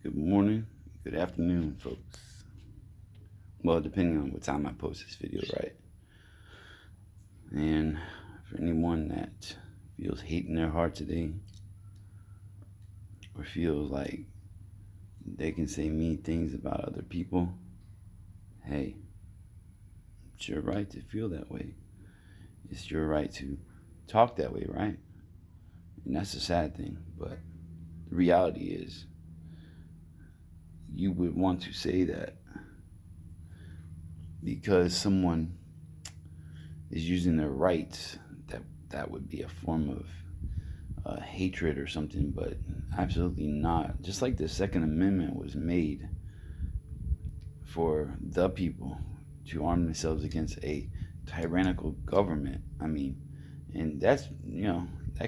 Good morning, good afternoon, folks. Well, depending on what time I post this video, right? And for anyone that feels hate in their heart today, or feels like they can say mean things about other people, hey, it's your right to feel that way. It's your right to talk that way, right? And that's a sad thing, but the reality is you would want to say that because someone is using their rights, that would be a form of hatred or something, but absolutely not. Just like the Second Amendment was made for the people to arm themselves against a tyrannical government. And that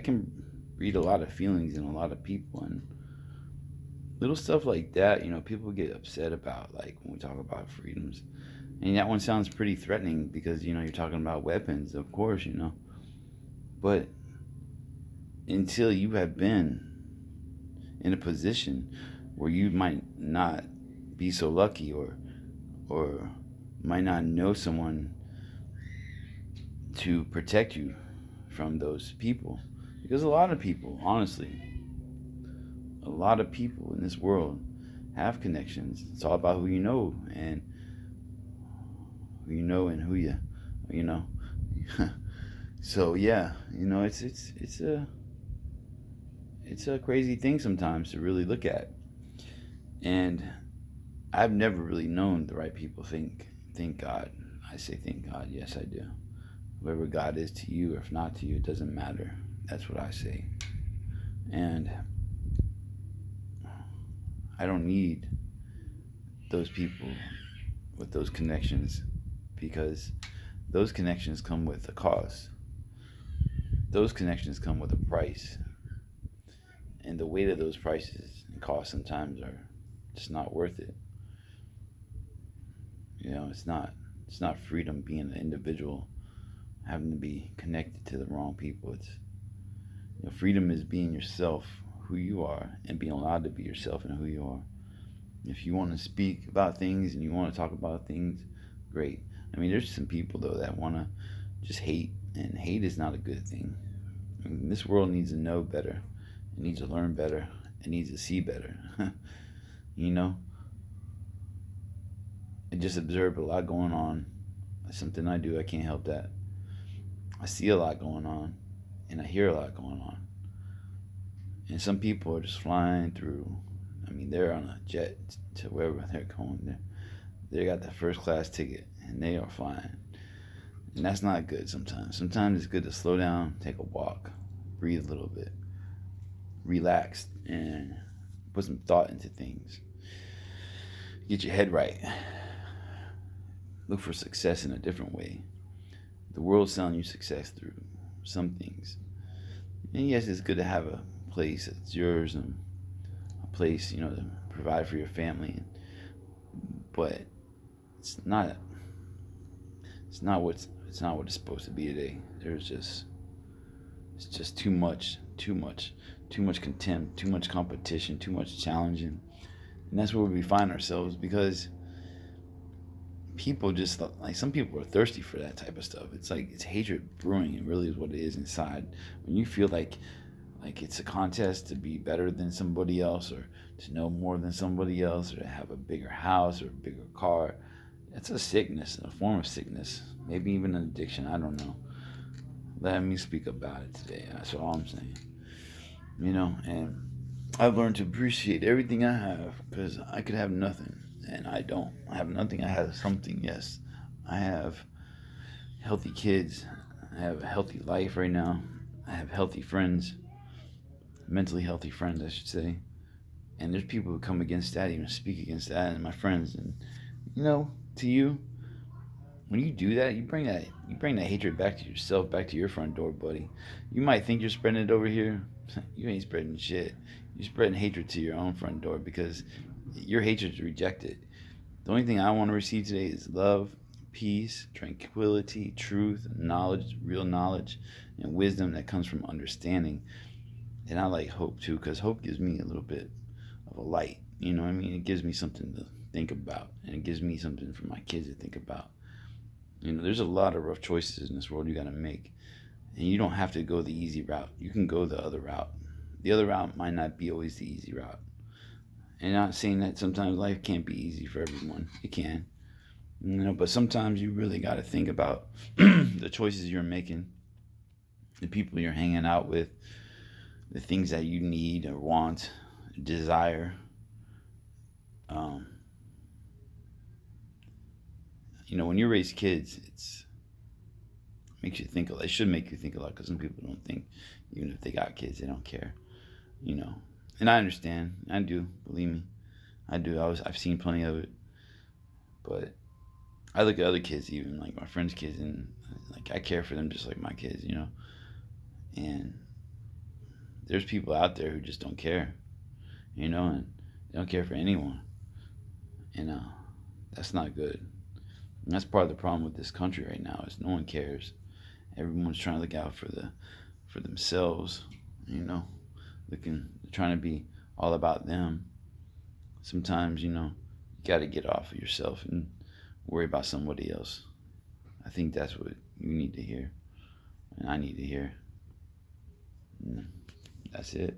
can breed a lot of feelings in a lot of people, and little stuff like that, people get upset about, like when we talk about freedoms. And that one sounds pretty threatening because, you're talking about weapons, of course, But until you have been in a position where you might not be so lucky or might not know someone to protect you from those people. Because a lot of people, honestly, a lot of people in this world have connections. It's all about who you know and who you know. So yeah, it's a crazy thing sometimes to really look at. And I've never really known the right people thank God. I say thank God, yes I do. Whoever God is to you, or if not to you, it doesn't matter. That's what I say. And I don't need those people with those connections, because those connections come with a cost. Those connections come with a price. And the weight of those prices and costs sometimes are just not worth it. It's not freedom being an individual having to be connected to the wrong people. Freedom is being yourself, who you are, and being allowed to be yourself and who you are. If you want to speak about things and you want to talk about things, great. There's some people though that want to just hate, and hate is not a good thing. This world needs to know better. It needs to learn better. It needs to see better. you know, I just observe a lot going on. It's something I do. I can't help that. I see a lot going on, and I hear a lot going on. And some people are just flying through. They're on a jet to wherever they're going. They got the first class ticket, and they are flying. And that's not good sometimes. Sometimes it's good to slow down, take a walk, breathe a little bit, relax, and put some thought into things. Get your head right. Look for success in a different way. The world's selling you success through some things. And yes, it's good to have a place that's yours and a place, to provide for your family. But it's not what it's supposed to be today. It's just too much contempt, too much competition, too much challenging. And that's where we find ourselves, because people just, like, some people are thirsty for that type of stuff. It's like it's hatred brewing. It really is what it is inside. When you feel like it's a contest to be better than somebody else, or to know more than somebody else, or to have a bigger house or a bigger car, that's a sickness, a form of sickness, maybe even an addiction. I don't know. Let me speak about it today. That's all I'm saying. And I've learned to appreciate everything I have, because I could have nothing, and I don't. I have nothing. I have something, yes. I have healthy kids. I have a healthy life right now. I have healthy friends, mentally healthy friends, I should say. And there's people who come against that, even speak against that, and my friends. And to you, when you do that, you bring that hatred back to yourself, back to your front door, buddy. You might think you're spreading it over here. You ain't spreading shit. You're spreading hatred to your own front door, because your hatred is rejected. The only thing I want to receive today is love, peace, tranquility, truth, knowledge, real knowledge, and wisdom that comes from understanding. And I like hope too, because hope gives me a little bit of a light. You know what I mean? It gives me something to think about, and it gives me something for my kids to think about. You know, there's a lot of rough choices in this world you got to make, and you don't have to go the easy route. You can go the other route. The other route might not be always the easy route. And not saying that sometimes life can't be easy for everyone. It can. You know, but sometimes you really got to think about the choices you're making, the people you're hanging out with, the things that you need or want, desire. Um, you know, when you raise kids, it makes you think a lot. It should make you think a lot, because some people don't think, even if they got kids, they don't care. You know, and I understand. I do. Believe me, I do. I've seen plenty of it, but I look at other kids, even like my friends' kids, and like I care for them just like my kids. You know, and there's people out there who just don't care. You know, and they don't care for anyone. You know, that's not good. And that's part of the problem with this country right now, is no one cares. Everyone's trying to look out for themselves. You know, trying to be all about them. Sometimes, you know, you got to get off of yourself and worry about somebody else. I think that's what you need to hear, and I need to hear. That's it.